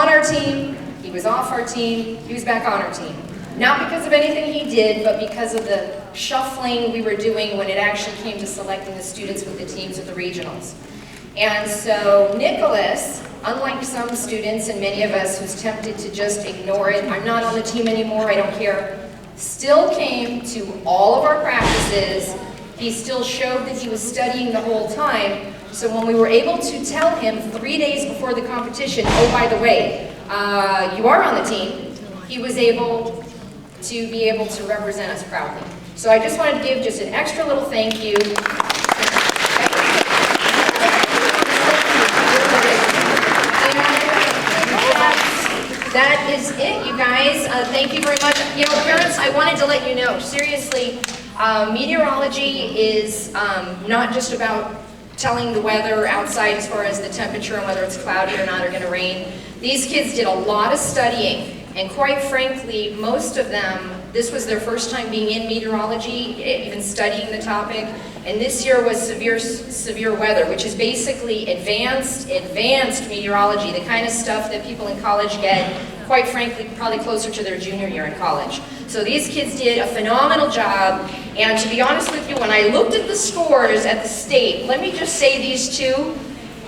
on our team, he was off our team, he was back on our team. Not because of anything he did, but because of the shuffling we were doing when it actually came to selecting the students with the teams at the regionals. And so Nicholas, unlike some students and many of us who's tempted to just ignore it, I'm not on the team anymore, I don't care, still came to all of our practices. He still showed that he was studying the whole time. So when we were able to tell him 3 days before the competition, oh, by the way, you are on the team, he was able to be able to represent us proudly. So I just wanted to give just an extra little thank you. That is it, you guys. Thank you very much. You know, parents, I wanted to let you know, seriously, meteorology is not just about telling the weather outside as far as the temperature and whether it's cloudy or not or going to rain. These kids did a lot of studying, and quite frankly, most of them, this was their first time being in meteorology, even studying the topic. And this year was severe weather, which is basically advanced meteorology, the kind of stuff that people in college get, quite frankly, probably closer to their junior year in college. So these kids did a phenomenal job, and to be honest with you, when I looked at the scores at the state, let me just say these two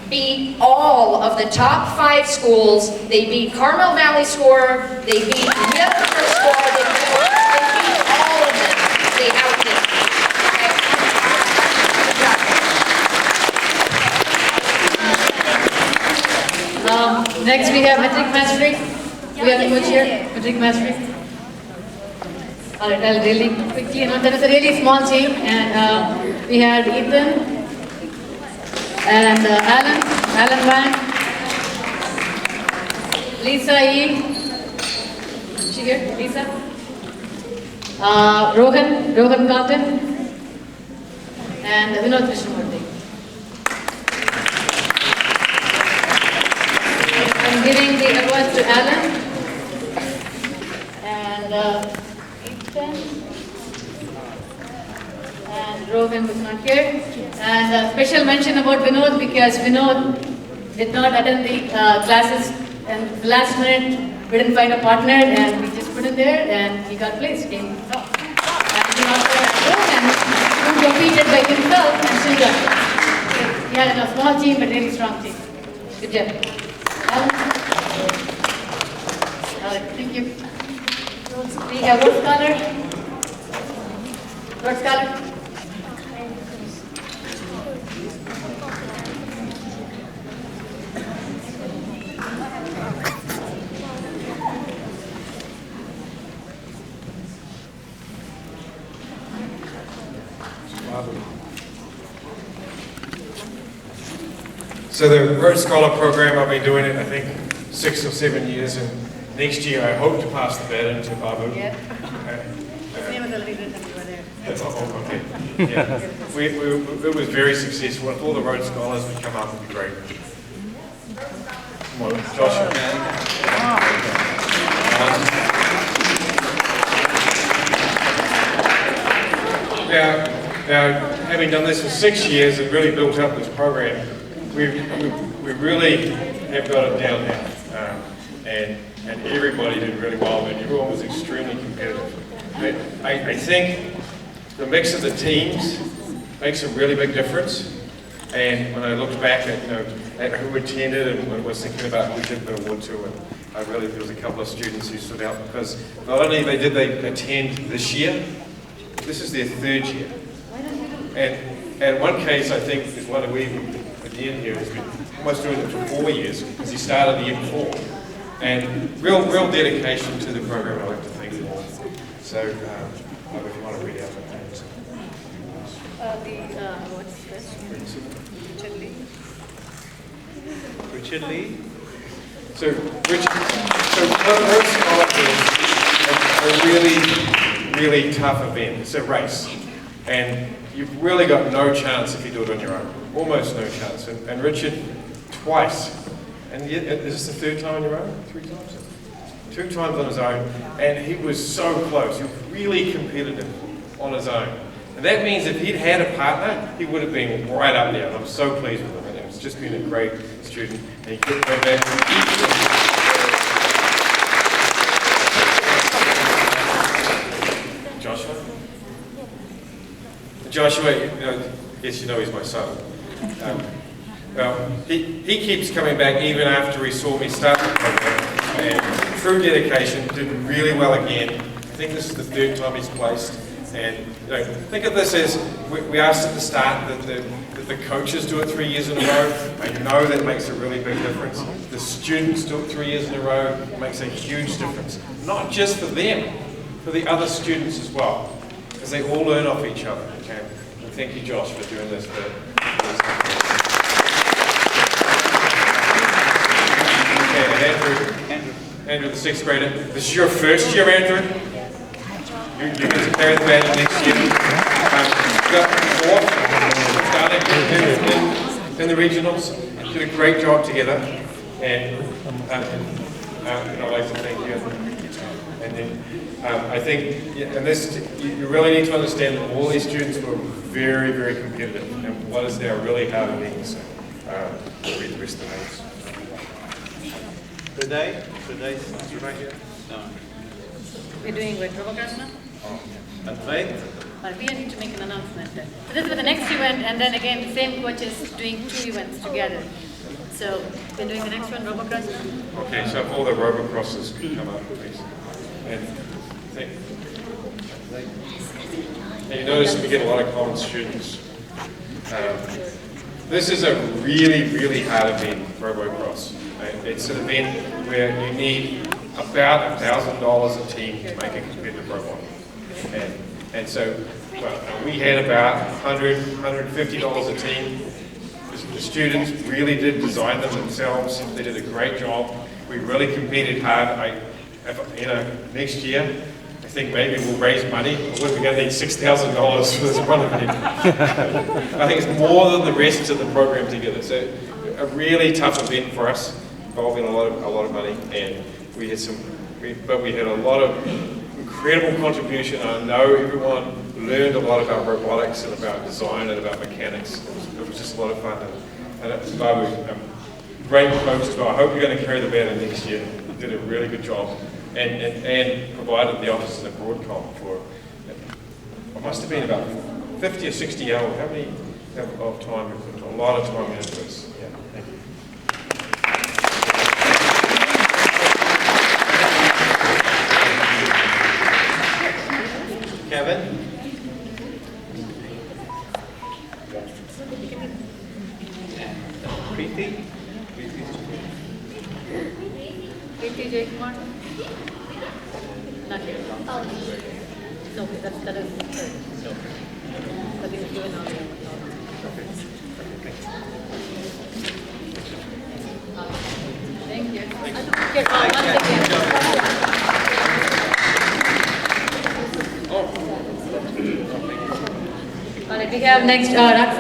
beat all of the top 5 schools. They beat Carmel Valley score, they beat Middleborough score, they beat all of them. They outdid them. Next we have Matric Mastery. We have the coach here, Matric Mastery. Alright, I'll really quickly, that is a really small team, and we had Ethan and Alan Van, Lisa E. Is she here? Lisa? Rohan Carlton, and Vinod Krishnamurthy. I'm giving the awards to Alan and Ethan and Rohan was not here. And special mention about Vinod, because Vinod did not attend the classes, and the last minute we didn't find a partner and we just put him there and he got placed. Came top. And he also had Rohan, who competed by himself and still got it. He had a small team but really strong team. Good job. Alright, thank you. We have Rhodes Scholar. Rhodes Scholar. So the Rhodes Scholar program, I've been doing it, I think, 6 or 7 years, and next year I hope to pass the baton to Babu. Yeah. His name was already written, you were there. Oh, okay. Yeah. It was very successful. If all the Rhodes Scholars would come up, it would be great. Come on, Joshua. Now, having done this for 6 years and really built up this program, we really have got it down now, and everybody did really well, and everyone was extremely competitive. I think the mix of the teams makes a really big difference, and when I looked back at who attended and was thinking about who did the award to, and there was a couple of students who stood out, because not only did they attend this year, this is their 3rd year. And one case, I think, is one of the end here has been almost doing it for 4 years, because he started the year before. And real dedication to the program. I'd like to thank them all. So, if you want to read out the names. What's this? Richard Lee. So Rhodes Scholar is a really tough event. It's a race. And you've really got no chance if you do it on your own. Almost no chance. And Richard, twice. And is this the 3rd time on your own? 3 times? 2 times on his own. And he was so close. He was really competitive on his own. And that means if he'd had a partner, he would have been right up there. And I'm so pleased with him. And it's just been a great student. And he kept going back. Joshua, yes, you know he's my son. Well, he keeps coming back even after he saw me start the program, and through dedication, did really well again. I think this is the third time he's placed. And think of this as, we asked at the start that the coaches do it 3 years in a row. I know that makes a really big difference. The students do it 3 years in a row. It makes a huge difference. Not just for them, for the other students as well. Because they all learn off each other. Okay? And thank you, Josh, for doing this. Andrew, the 6th grader. This is your first year, Andrew. You get to carry the banner next year. You got fourth in the regionals. You did a great job together. And I'd like to thank you. And then I think, and this, you really need to understand that all these students were very, very competitive. And what is now really hard to meet. So read the rest of the names. Today is right here. No. We're doing what, Robocast now? Advait. We need to make an announcement. So this is for the next event, and then again, the same coach is doing 2 events together. So we're doing the next one, Robocross now? Okay, so if all the Robocrosses could come up, please. And you notice we get a lot of common students. This is a really, really hard event, Robocross. It's an event where you need about $1,000 a team to make a competitive robot. And so we had about $150 a team. The students really did design them themselves. They did a great job. We really competed hard. Next year, I think maybe we'll raise money. We're going to need $6,000 for this one event. I think it's more than the rest of the program together. So a really tough event for us, involving a lot of money, and we had a lot of incredible contribution. I know everyone learned a lot about robotics and about design and about mechanics. It was just a lot of fun. And Babu, great coach as well. I hope you're going to carry the banner next year. You did a really good job. And provided the office in a Broadcom for, it must have been about 50 or 60 hours. How many of time we put a lot of time into this. Yeah, thank you. Kevin. Preeti. Preeti Jaykumar? Not here. No, that is no. That is given out. Thank you. Alright, we have next Raksan.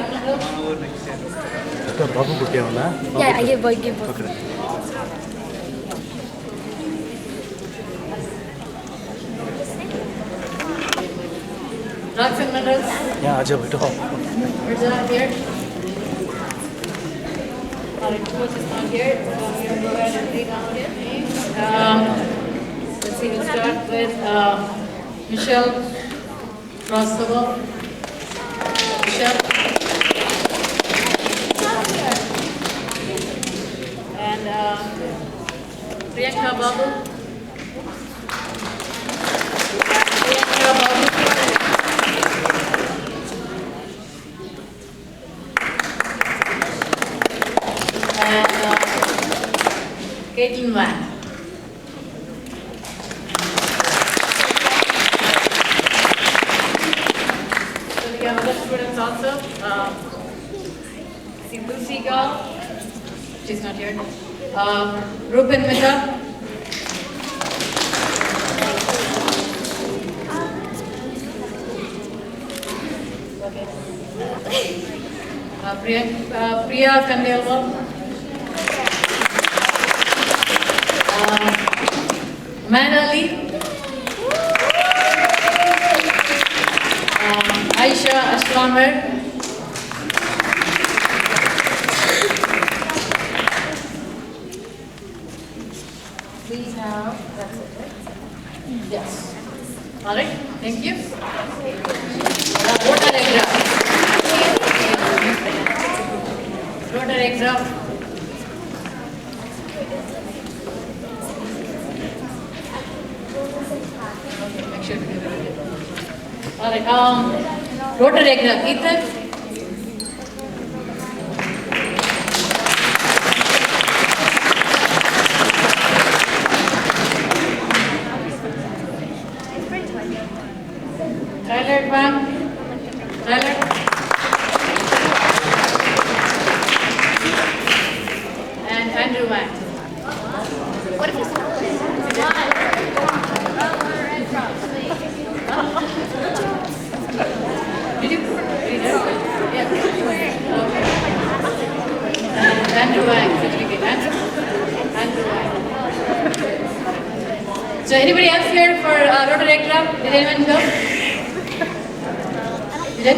Yeah, I give both. Raksan Mandal. Yeah, Ajay, wait. Where's that here? Alright, coach is not here. So I'm going to go ahead and read out it. Let's see, we'll start with Michelle Rostova. Michelle. And Priyanka Babu. Priyanka Babu. And Caitlin Van. So we have other students also. See Lucy Gao, she's not here. Rupen Mehta. Priya Kandelwal. Manali. Aisha Aslamer. We have, that's it, right? Yes. All right, thank you. Voter exam. hands up. Okay, make sure we do it. All right, Rotary exam, Ethan? Tyler, ma'am? Tyler? And Andrew, ma'am? What if it's Did you? Yeah. Okay. And Andrew Wang, certificate. Andrew Wang. So anybody else here for Rotary exam? Did anyone go? You did?